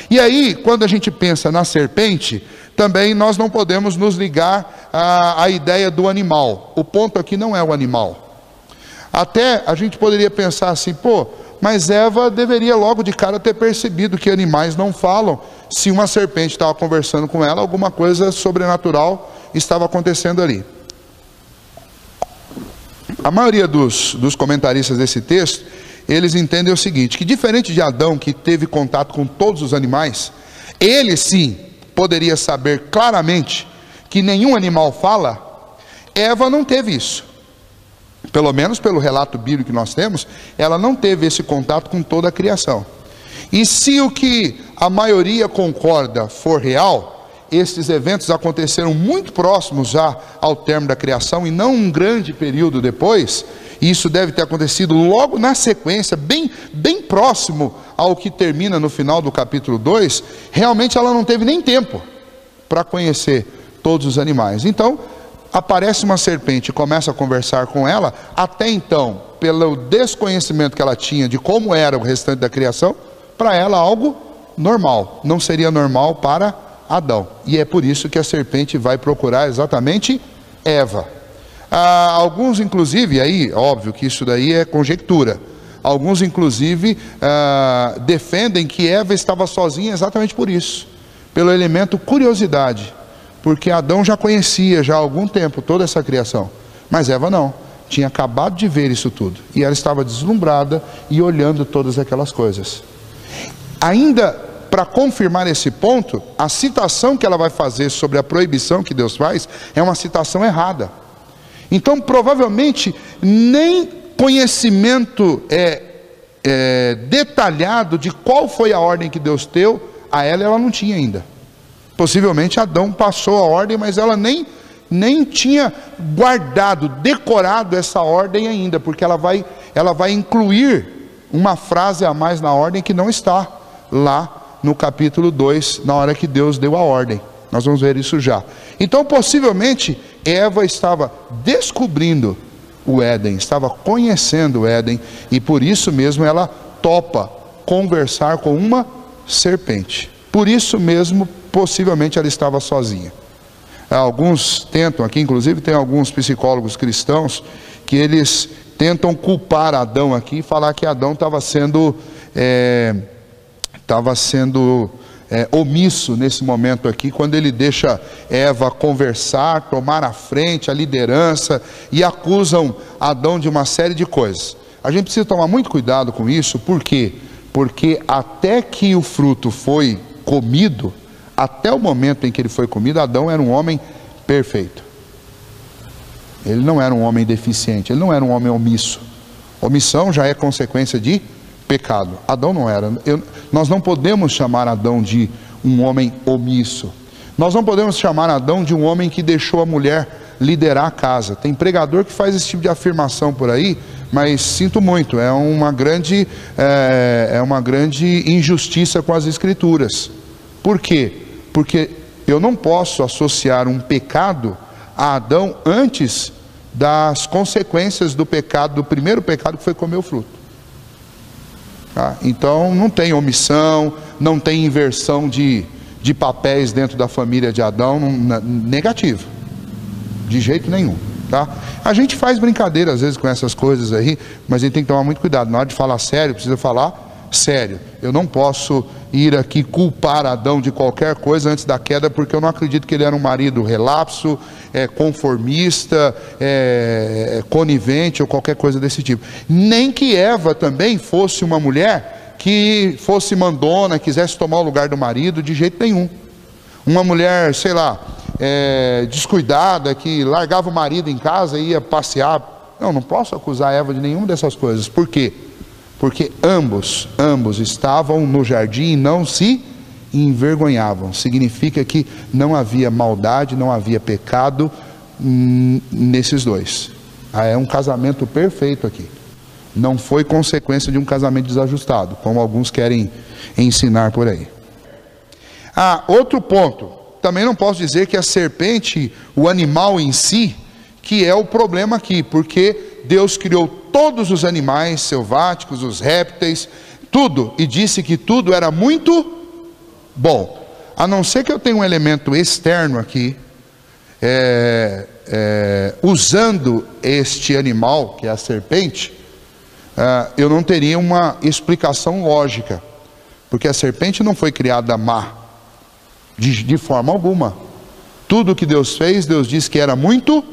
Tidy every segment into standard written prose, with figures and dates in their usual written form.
E aí, quando a gente pensa na serpente, também nós não podemos nos ligar à ideia do animal. O ponto aqui não é o animal. Até a gente poderia pensar assim, pô, mas Eva deveria logo de cara ter percebido que animais não falam. Se uma serpente estava conversando com ela, alguma coisa sobrenatural estava acontecendo ali. A maioria dos comentaristas desse texto, eles entendem o seguinte, que diferente de Adão, que teve contato com todos os animais, ele sim poderia saber claramente que nenhum animal fala. Eva não teve isso. Pelo menos pelo relato bíblico que nós temos, ela não teve esse contato com toda a criação. E se o que a maioria concorda for real, esses eventos aconteceram muito próximos já ao término da criação e não um grande período depois, e isso deve ter acontecido logo na sequência, bem próximo ao que termina no final do capítulo 2, realmente ela não teve nem tempo para conhecer todos os animais. Então, aparece uma serpente e começa a conversar com ela. Até então, pelo desconhecimento que ela tinha de como era o restante da criação, para ela algo normal, não seria normal para Adão. E é por isso que a serpente vai procurar exatamente Eva. Alguns inclusive, aí óbvio que isso daí é conjectura, alguns inclusive defendem que Eva estava sozinha exatamente por isso, pelo elemento curiosidade, porque Adão já conhecia já há algum tempo toda essa criação, mas Eva não, tinha acabado de ver isso tudo, e ela estava deslumbrada e olhando todas aquelas coisas. Ainda para confirmar esse ponto, a citação que ela vai fazer sobre a proibição que Deus faz, é uma citação errada. Então provavelmente nem conhecimento detalhado de qual foi a ordem que Deus deu a ela não tinha ainda. Possivelmente Adão passou a ordem, mas ela nem tinha guardado, decorado essa ordem ainda, porque ela vai incluir uma frase a mais na ordem que não está lá no capítulo 2, na hora que Deus deu a ordem. Nós vamos ver isso já. Então possivelmente Eva estava descobrindo o Éden, estava conhecendo o Éden, e por isso mesmo ela topa conversar com uma serpente. Por isso mesmo, possivelmente ela estava sozinha. Alguns tentam aqui, inclusive tem alguns psicólogos cristãos, que eles tentam culpar Adão aqui, e falar que Adão estava sendo omisso nesse momento aqui, quando ele deixa Eva conversar, tomar a frente, a liderança, e acusam Adão de uma série de coisas. A gente precisa tomar muito cuidado com isso. Por quê? Porque até que o fruto foi comido, até o momento em que ele foi comido, Adão era um homem perfeito. Ele não era um homem deficiente, ele não era um homem omisso. Omissão já é consequência de pecado. Adão não era. Nós não podemos chamar Adão de um homem omisso. Nós não podemos chamar Adão de um homem que deixou a mulher liderar a casa. Tem pregador que faz esse tipo de afirmação por aí, mas sinto muito, é uma grande injustiça com as escrituras. Por quê? Porque eu não posso associar um pecado a Adão antes das consequências do pecado, do primeiro pecado, que foi comer o fruto. Tá? Então não tem omissão, não tem inversão de papéis dentro da família de Adão, negativo, de jeito nenhum. Tá? A gente faz brincadeira às vezes com essas coisas aí, mas a gente tem que tomar muito cuidado. Na hora de falar sério, precisa falar sério. Eu não posso ir aqui culpar Adão de qualquer coisa antes da queda, porque eu não acredito que ele era um marido relapso, conformista, conivente ou qualquer coisa desse tipo. Nem que Eva também fosse uma mulher que fosse mandona, quisesse tomar o lugar do marido, de jeito nenhum. Uma mulher, sei lá, descuidada, que largava o marido em casa e ia passear. Não posso acusar Eva de nenhuma dessas coisas. Por quê? Porque ambos estavam no jardim e não se envergonhavam. Significa que não havia maldade, não havia pecado nesses dois. É um casamento perfeito aqui. Não foi consequência de um casamento desajustado, como alguns querem ensinar por aí. Outro ponto. Também não posso dizer que a serpente, o animal em si, que é o problema aqui, porque Deus criou todos os animais selváticos, os répteis, tudo, e disse que tudo era muito Bom, a não ser que eu tenha um elemento externo aqui, usando este animal, que é a serpente, eu não teria uma explicação lógica, porque a serpente não foi criada má, de forma alguma. Tudo que Deus fez, Deus disse que era muito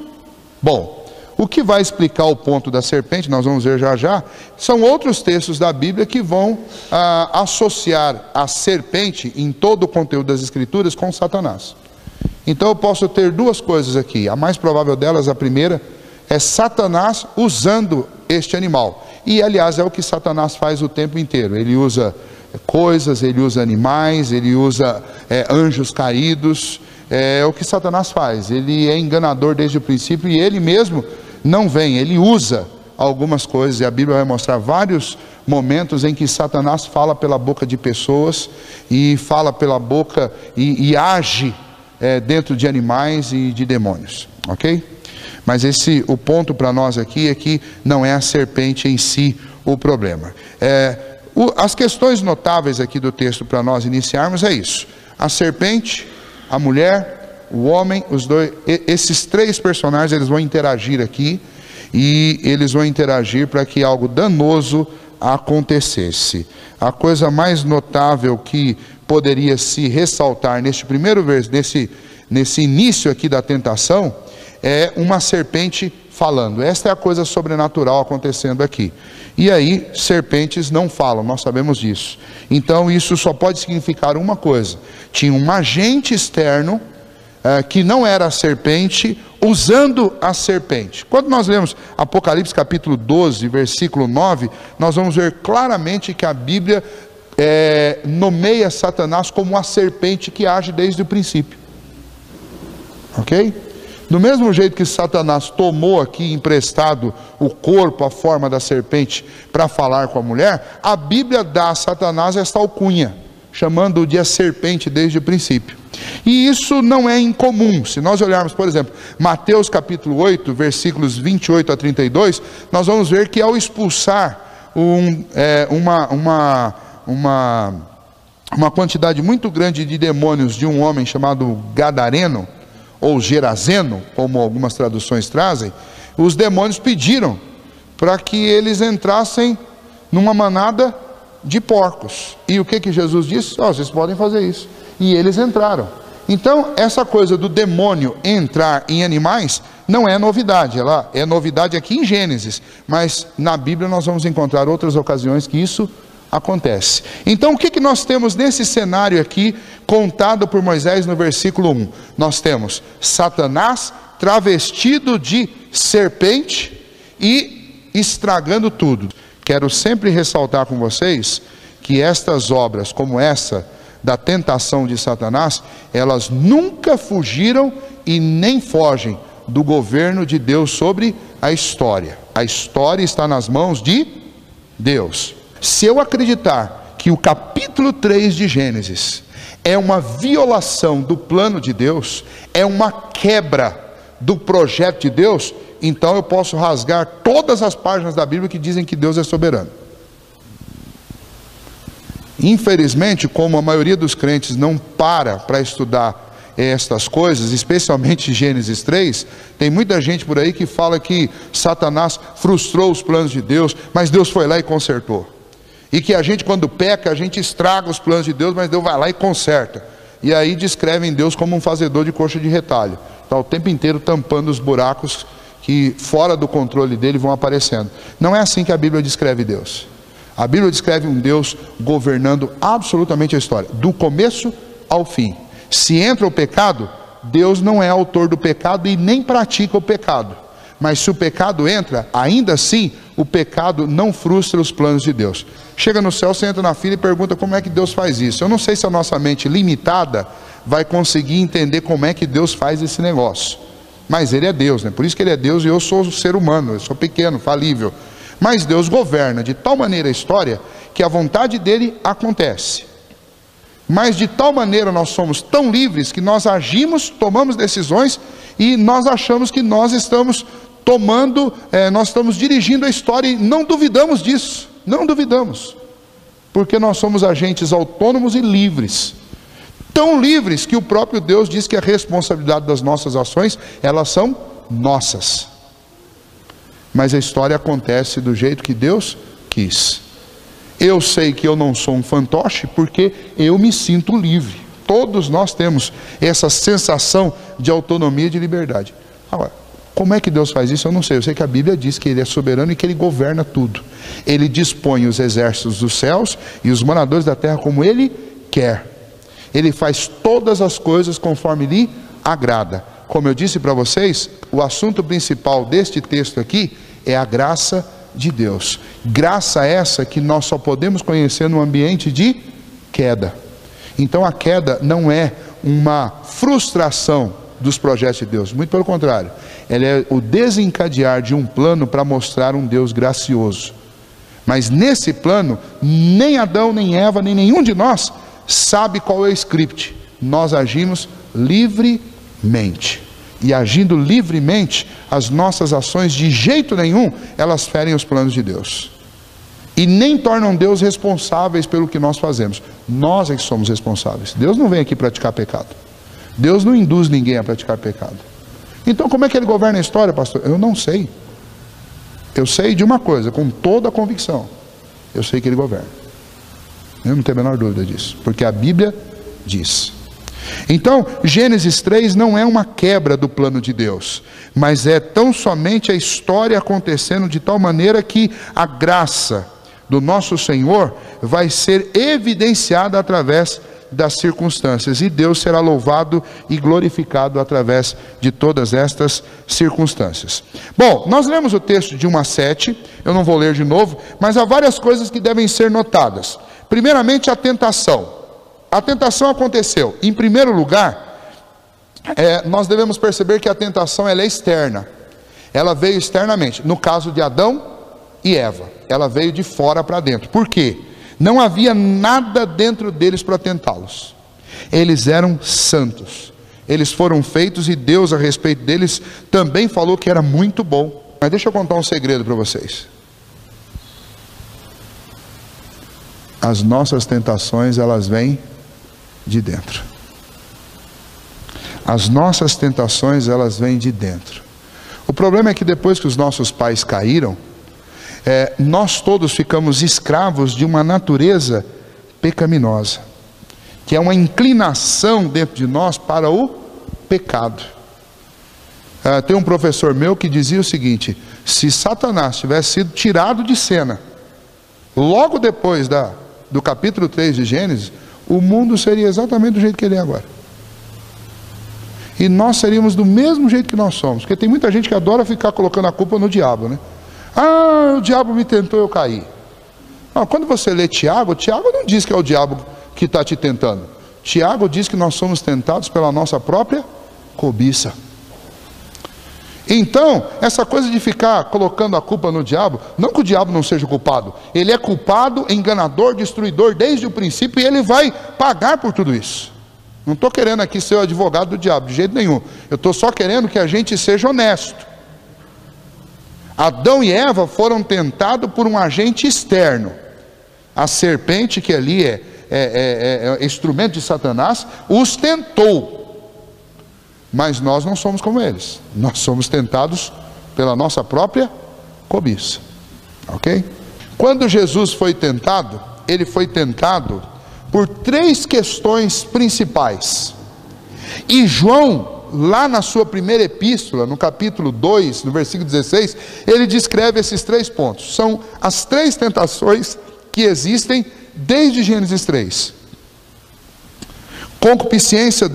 bom. O que vai explicar o ponto da serpente, nós vamos ver já já, são outros textos da Bíblia que vão associar a serpente em todo o conteúdo das Escrituras com Satanás. Então eu posso ter duas coisas aqui. A mais provável delas, a primeira, é Satanás usando este animal. E aliás é o que Satanás faz o tempo inteiro. Ele usa coisas, ele usa animais, ele usa anjos caídos. É o que Satanás faz. Ele é enganador desde o princípio e ele mesmo não vem, ele usa algumas coisas. E a Bíblia vai mostrar vários momentos em que Satanás fala pela boca de pessoas e fala pela boca e age dentro de animais e de demônios, ok? Mas o ponto para nós aqui é que não é a serpente em si o problema. As questões notáveis aqui do texto para nós iniciarmos é isso: a serpente, a mulher, o homem, os dois, esses três personagens, eles vão interagir aqui, e eles vão interagir para que algo danoso acontecesse. A coisa mais notável que poderia se ressaltar neste primeiro verso, nesse início aqui da tentação, é uma serpente falando. Esta é a coisa sobrenatural acontecendo aqui. E aí, serpentes não falam, nós sabemos disso. Então isso só pode significar uma coisa: tinha um agente externo que não era a serpente, usando a serpente. Quando nós lemos Apocalipse capítulo 12, versículo 9, nós vamos ver claramente que a Bíblia nomeia Satanás como a serpente que age desde o princípio. Ok? Do mesmo jeito que Satanás tomou aqui emprestado o corpo, a forma da serpente para falar com a mulher, a Bíblia dá a Satanás esta alcunha, chamando-o de a serpente desde o princípio. E isso não é incomum. Se nós olharmos, por exemplo, Mateus capítulo 8, versículos 28 a 32, nós vamos ver que ao expulsar uma quantidade muito grande de demônios de um homem chamado Gadareno, ou Gerazeno, como algumas traduções trazem, os demônios pediram para que eles entrassem numa manada de porcos. E o que Jesus disse? Vocês podem fazer isso. E eles entraram. Então essa coisa do demônio entrar em animais não é novidade. Ela é novidade aqui em Gênesis, mas na Bíblia nós vamos encontrar outras ocasiões que isso acontece. Então o que nós temos nesse cenário aqui contado por Moisés no versículo 1? Nós temos Satanás travestido de serpente e estragando tudo. Quero sempre ressaltar com vocês que estas obras, como essa da tentação de Satanás, elas nunca fugiram e nem fogem do governo de Deus sobre a história. A história está nas mãos de Deus. Se eu acreditar que o capítulo 3 de Gênesis é uma violação do plano de Deus, é uma quebra do projeto de Deus, então eu posso rasgar todas as páginas da Bíblia que dizem que Deus é soberano. Infelizmente, como a maioria dos crentes não para estudar estas coisas, especialmente Gênesis 3, tem muita gente por aí que fala que Satanás frustrou os planos de Deus, mas Deus foi lá e consertou. E que a gente, quando peca, a gente estraga os planos de Deus, mas Deus vai lá e conserta. E aí descrevem Deus como um fazedor de coxa de retalho. Está o tempo inteiro tampando os buracos que fora do controle dele vão aparecendo. Não é assim que a Bíblia descreve Deus. A Bíblia descreve um Deus governando absolutamente a história, do começo ao fim. Se entra o pecado, Deus não é autor do pecado e nem pratica o pecado. Mas se o pecado entra, ainda assim, o pecado não frustra os planos de Deus. Chega no céu, você entra na fila e pergunta como é que Deus faz isso. Eu não sei se a nossa mente limitada vai conseguir entender como é que Deus faz esse negócio. Mas Ele é Deus, né? Por isso que Ele é Deus e eu sou um ser humano, eu sou pequeno, falível. Mas Deus governa de tal maneira a história que a vontade dEle acontece. Mas de tal maneira nós somos tão livres que nós agimos, tomamos decisões e nós achamos que nós estamos nós estamos dirigindo a história e não duvidamos disso, não duvidamos, porque nós somos agentes autônomos e livres. Tão livres que o próprio Deus diz que a responsabilidade das nossas ações, elas são nossas. Mas a história acontece do jeito que Deus quis. Eu sei que eu não sou um fantoche porque eu me sinto livre. Todos nós temos essa sensação de autonomia e de liberdade. Agora, como é que Deus faz isso? Eu não sei. Eu sei que a Bíblia diz que Ele é soberano e que Ele governa tudo. Ele dispõe os exércitos dos céus e os moradores da terra como Ele quer. Ele faz todas as coisas conforme lhe agrada. Como eu disse para vocês, o assunto principal deste texto aqui é a graça de Deus. Graça essa que nós só podemos conhecer no ambiente de queda. Então a queda não é uma frustração dos projetos de Deus, muito pelo contrário, ela é o desencadear de um plano para mostrar um Deus gracioso. Mas nesse plano, nem Adão, nem Eva, nem nenhum de nós sabe qual é o script. Nós agimos livremente, e agindo livremente, as nossas ações de jeito nenhum, elas ferem os planos de Deus, e nem tornam Deus responsáveis pelo que nós fazemos. Nós é que somos responsáveis. Deus não vem aqui praticar pecado. Deus não induz ninguém a praticar pecado. Então como é que Ele governa a história, pastor? Eu não sei. Eu sei de uma coisa, com toda a convicção. Eu sei que Ele governa. Eu não tenho a menor dúvida disso, porque a Bíblia diz. Então, Gênesis 3 não é uma quebra do plano de Deus, mas é tão somente a história acontecendo de tal maneira que a graça do nosso Senhor vai ser evidenciada através das circunstâncias, e Deus será louvado e glorificado através de todas estas circunstâncias. Bom, nós lemos o texto de 1 a 7, eu não vou ler de novo, mas há várias coisas que devem ser notadas. Primeiramente, a tentação. A tentação aconteceu. Em primeiro lugar, nós devemos perceber que a tentação ela é externa. Ela veio externamente. No caso de Adão e Eva, ela veio de fora para dentro. Por quê? Não havia nada dentro deles para tentá-los. Eles eram santos. Eles foram feitos e Deus a respeito deles também falou que era muito bom. Mas deixa eu contar um segredo para vocês. As nossas tentações, elas vêm de dentro. As nossas tentações, elas vêm de dentro. O problema é que depois que os nossos pais caíram, nós todos ficamos escravos de uma natureza pecaminosa, que é uma inclinação dentro de nós para o pecado. Tem um professor meu que dizia o seguinte: se Satanás tivesse sido tirado de cena logo depois do capítulo 3 de Gênesis, o mundo seria exatamente do jeito que ele é agora. E nós seríamos do mesmo jeito que nós somos. Porque tem muita gente que adora ficar colocando a culpa no diabo, né? Ah, o diabo me tentou, eu caí. Não, quando você lê Tiago, Tiago não diz que é o diabo que está te tentando. Tiago diz que nós somos tentados pela nossa própria cobiça. Então, essa coisa de ficar colocando a culpa no diabo, não que o diabo não seja culpado, ele é culpado, enganador, destruidor desde o princípio, e ele vai pagar por tudo isso. Não estou querendo aqui ser o advogado do diabo, de jeito nenhum. Eu estou só querendo que a gente seja honesto. Adão e Eva foram tentados por um agente externo. A serpente, que ali é instrumento de Satanás, os tentou. Mas nós não somos como eles. Nós somos tentados pela nossa própria cobiça. Ok? Quando Jesus foi tentado, ele foi tentado por 3 questões principais. E João, lá na sua primeira epístola, no capítulo 2, no versículo 16, ele descreve esses 3 pontos. São as 3 tentações que existem desde Gênesis 3. Concupiscência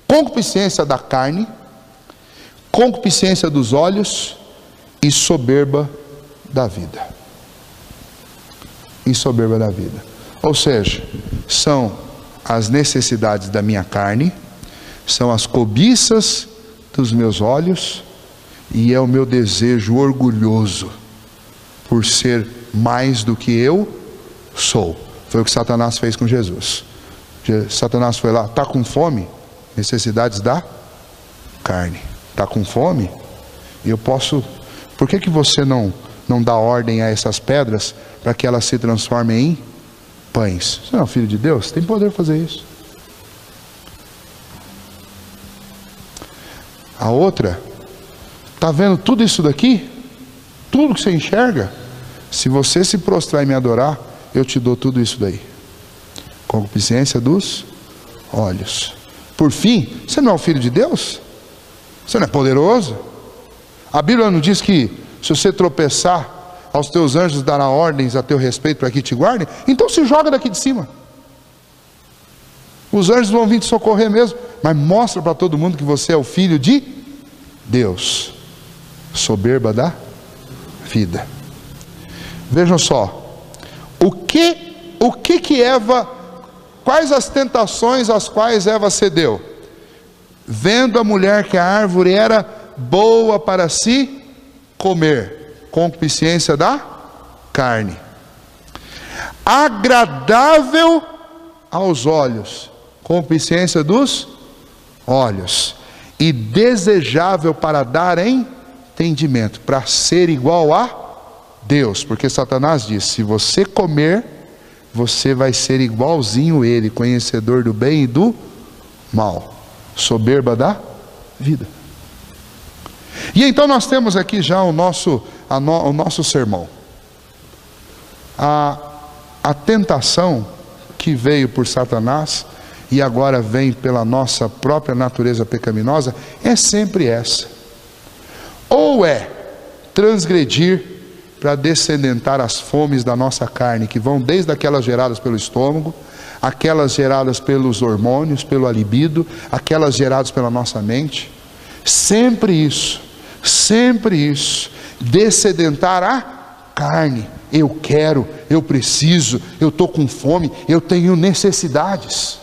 concupiscência da carne, concupiscência dos olhos e soberba da vida. E soberba da vida. Ou seja, são as necessidades da minha carne, são as cobiças dos meus olhos, e é o meu desejo orgulhoso por ser mais do que eu sou. Foi o que Satanás fez com Jesus. Satanás foi lá, está com fome? Necessidades da carne. Está com fome? E eu posso... Por que você não dá ordem a essas pedras para que elas se transformem em pães. Você não é um filho de Deus? Tem poder para fazer isso. A outra, está vendo tudo isso daqui? Tudo que você enxerga? Se você se prostrar e me adorar, eu te dou tudo isso daí. Concupiscência dos olhos. Por fim, você não é o filho de Deus? Você não é poderoso? A Bíblia não diz que se você tropeçar, aos teus anjos dará ordens a teu respeito para que te guardem? Então se joga daqui de cima. Os anjos vão vir te socorrer mesmo, mas mostra para todo mundo que você é o filho de Deus. Soberba da vida. Vejam só, o que Eva, quais as tentações às quais Eva cedeu? Vendo a mulher que a árvore era boa para se comer, concupiscência da carne, agradável aos olhos, concupiscência dos olhos, e desejável para dar entendimento, para ser igual a Deus, porque Satanás diz: se você comer, você vai ser igualzinho ele, conhecedor do bem e do mal. Soberba da vida. E então nós temos aqui já o nosso sermão. A tentação que veio por Satanás e agora vem pela nossa própria natureza pecaminosa é sempre essa: ou é transgredir para descedentar as fomes da nossa carne, que vão desde aquelas geradas pelo estômago, aquelas geradas pelos hormônios, pelo libido, aquelas geradas pela nossa mente. Sempre isso, descedentar a carne. Eu quero, eu preciso, eu estou com fome, eu tenho necessidades.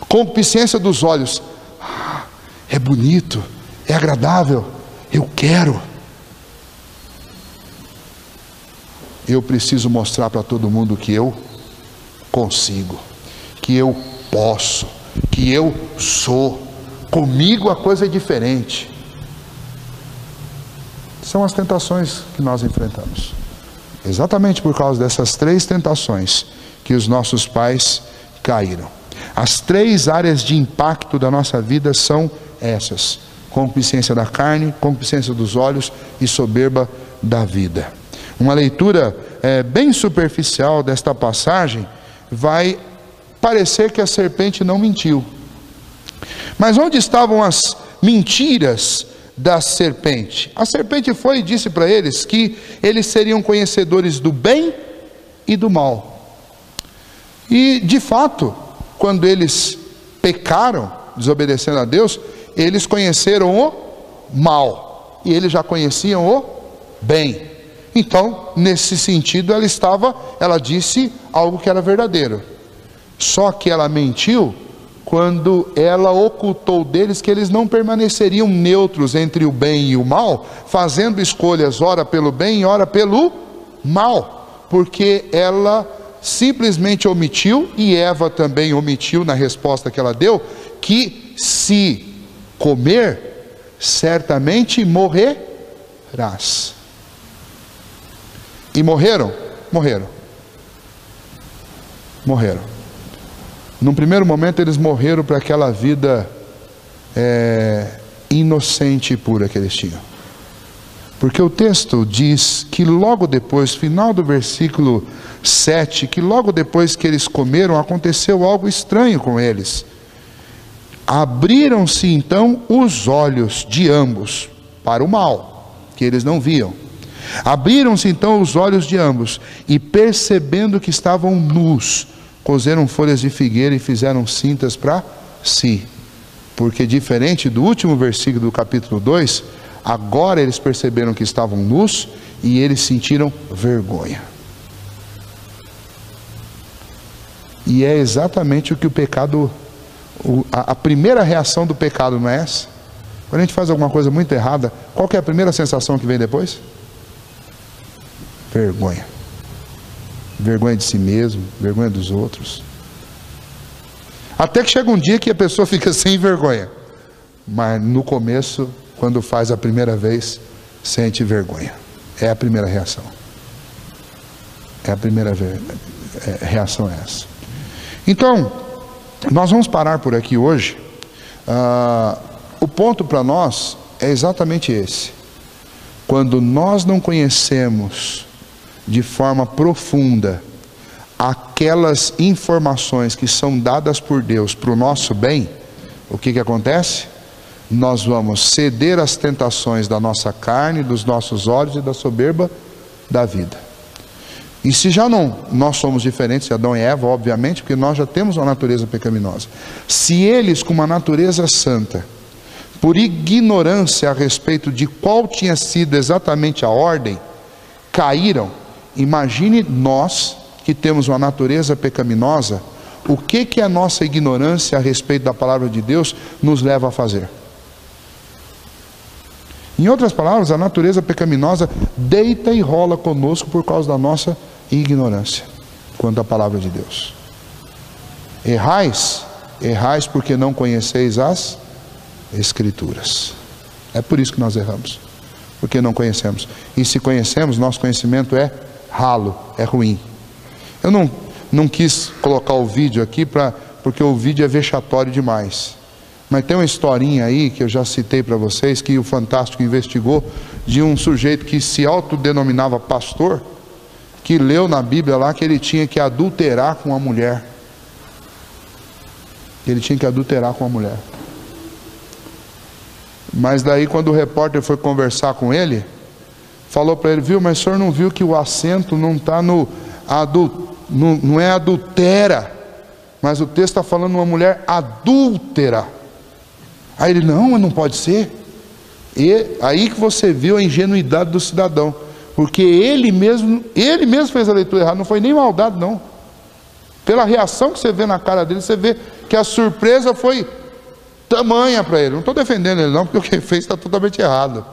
Concupiscência dos olhos, é bonito, é agradável, eu quero. Eu preciso mostrar para todo mundo que eu consigo, que eu posso, que eu sou. Comigo a coisa é diferente. São as tentações que nós enfrentamos. Exatamente por causa dessas três tentações que os nossos pais caíram. As três áreas de impacto da nossa vida são essas: concupiscência da carne, concupiscência dos olhos e soberba da vida. Uma leitura bem superficial desta passagem vai parecer que a serpente não mentiu. Mas onde estavam as mentiras da serpente? A serpente foi e disse para eles que eles seriam conhecedores do bem e do mal. E de fato, quando eles pecaram, desobedecendo a Deus, eles conheceram o mal e eles já conheciam o bem. Então, nesse sentido, ela disse algo que era verdadeiro. Só que ela mentiu quando ela ocultou deles que eles não permaneceriam neutros entre o bem e o mal, fazendo escolhas ora pelo bem e ora pelo mal, porque ela simplesmente omitiu, e Eva também omitiu na resposta que ela deu, que se comer, certamente morrerás. E morreram? Morreram. Num primeiro momento eles morreram para aquela vida inocente e pura que eles tinham. Porque o texto diz que logo depois, final do versículo 7, que logo depois que eles comeram, aconteceu algo estranho com eles. Abriram-se então os olhos de ambos para o mal, que eles não viam. Abriram-se então os olhos de ambos, e percebendo que estavam nus, cozeram folhas de figueira e fizeram cintas para si. Porque diferente do último versículo do capítulo 2, agora eles perceberam que estavam nus e eles sentiram vergonha. E é exatamente o que o pecado, a primeira reação do pecado, não é essa? Quando a gente faz alguma coisa muito errada, qual que é a primeira sensação que vem depois? Vergonha. Vergonha de si mesmo, vergonha dos outros. Até que chega um dia que a pessoa fica sem vergonha. Mas no começo, quando faz a primeira vez, sente vergonha. É a primeira reação. É a primeira reação é essa? Então, nós vamos parar por aqui hoje. O ponto para nós é exatamente esse. Quando nós não conhecemos de forma profunda aquelas informações que são dadas por Deus para o nosso bem, o que acontece? Nós vamos ceder às tentações da nossa carne, dos nossos olhos e da soberba da vida. E se já não, nós somos diferentes de Adão e Eva, obviamente, porque nós já temos uma natureza pecaminosa. Se eles, com uma natureza santa, por ignorância a respeito de qual tinha sido exatamente a ordem, caíram, imagine nós, que temos uma natureza pecaminosa, o que a nossa ignorância a respeito da palavra de Deus nos leva a fazer. Em outras palavras, a natureza pecaminosa deita e rola conosco por causa da nossa ignorância quanto à palavra de Deus. Errais porque não conheceis as Escrituras. É por isso que nós erramos, porque não conhecemos. E se conhecemos, nosso conhecimento é ralo, é ruim. Eu não quis colocar o vídeo aqui porque o vídeo é vexatório demais. Mas tem uma historinha aí que eu já citei para vocês, que o Fantástico investigou, de um sujeito que se autodenominava pastor, que leu na Bíblia lá que ele tinha que adulterar com uma mulher. Ele tinha que adulterar com uma mulher. Mas daí quando o repórter foi conversar com ele, falou para ele, viu, mas o senhor não viu que o acento não está no não é adultera, mas o texto está falando de uma mulher adúltera. Aí ele, não, mas não pode ser. E aí que você viu a ingenuidade do cidadão, porque ele mesmo fez a leitura errada, não foi nem maldade não. Pela reação que você vê na cara dele, você vê que a surpresa foi tamanha para ele. Não estou defendendo ele não, porque o que ele fez está totalmente errado.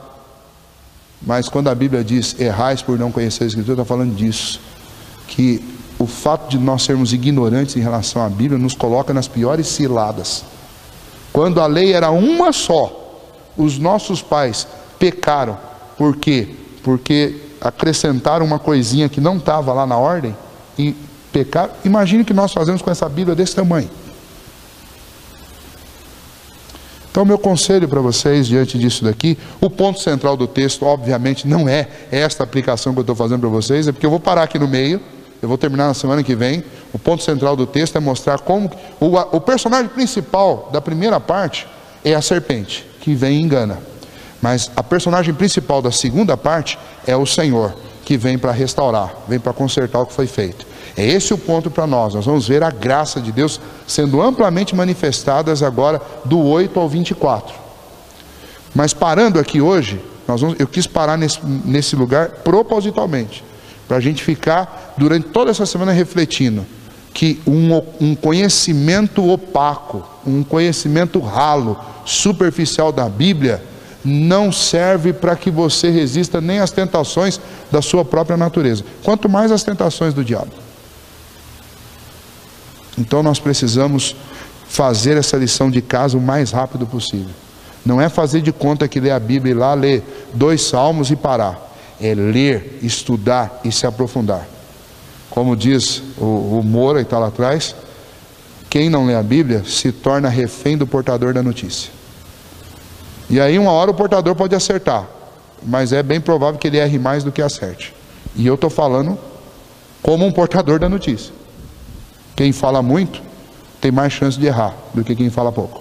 Mas quando a Bíblia diz, errais por não conhecer a Escritura, está falando disso. Que o fato de nós sermos ignorantes em relação à Bíblia nos coloca nas piores ciladas. Quando a lei era uma só, os nossos pais pecaram. Por quê? Porque acrescentaram uma coisinha que não estava lá na ordem e pecaram. Imagine o que nós fazemos com essa Bíblia desse tamanho. Então, meu conselho para vocês, diante disso daqui, o ponto central do texto, obviamente, não é esta aplicação que eu estou fazendo para vocês, é porque eu vou parar aqui no meio, eu vou terminar na semana que vem. O ponto central do texto é mostrar como o personagem principal da primeira parte é a serpente, que vem e engana. Mas a personagem principal da segunda parte é o Senhor, que vem para restaurar, vem para consertar o que foi feito. É esse o ponto para nós. Nós vamos ver a graça de Deus sendo amplamente manifestadas agora do 8 ao 24. Mas parando aqui hoje, eu quis parar nesse lugar propositalmente, para a gente ficar durante toda essa semana refletindo que um conhecimento opaco, um conhecimento ralo, superficial da Bíblia, não serve para que você resista nem às tentações da sua própria natureza, quanto mais às tentações do diabo. Então nós precisamos fazer essa lição de casa o mais rápido possível. Não é fazer de conta que lê a Bíblia e lá ler 2 salmos e parar. É ler, estudar e se aprofundar. Como diz o Moura, que está lá atrás, quem não lê a Bíblia se torna refém do portador da notícia. E aí uma hora o portador pode acertar, mas é bem provável que ele erre mais do que acerte. E eu estou falando como um portador da notícia. Quem fala muito tem mais chance de errar do que quem fala pouco.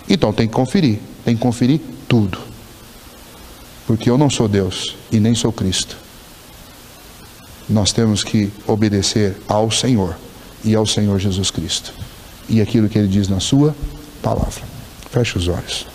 Então tem que conferir tudo. Porque eu não sou Deus e nem sou Cristo. Nós temos que obedecer ao Senhor e ao Senhor Jesus Cristo. E aquilo que Ele diz na sua palavra. Feche os olhos.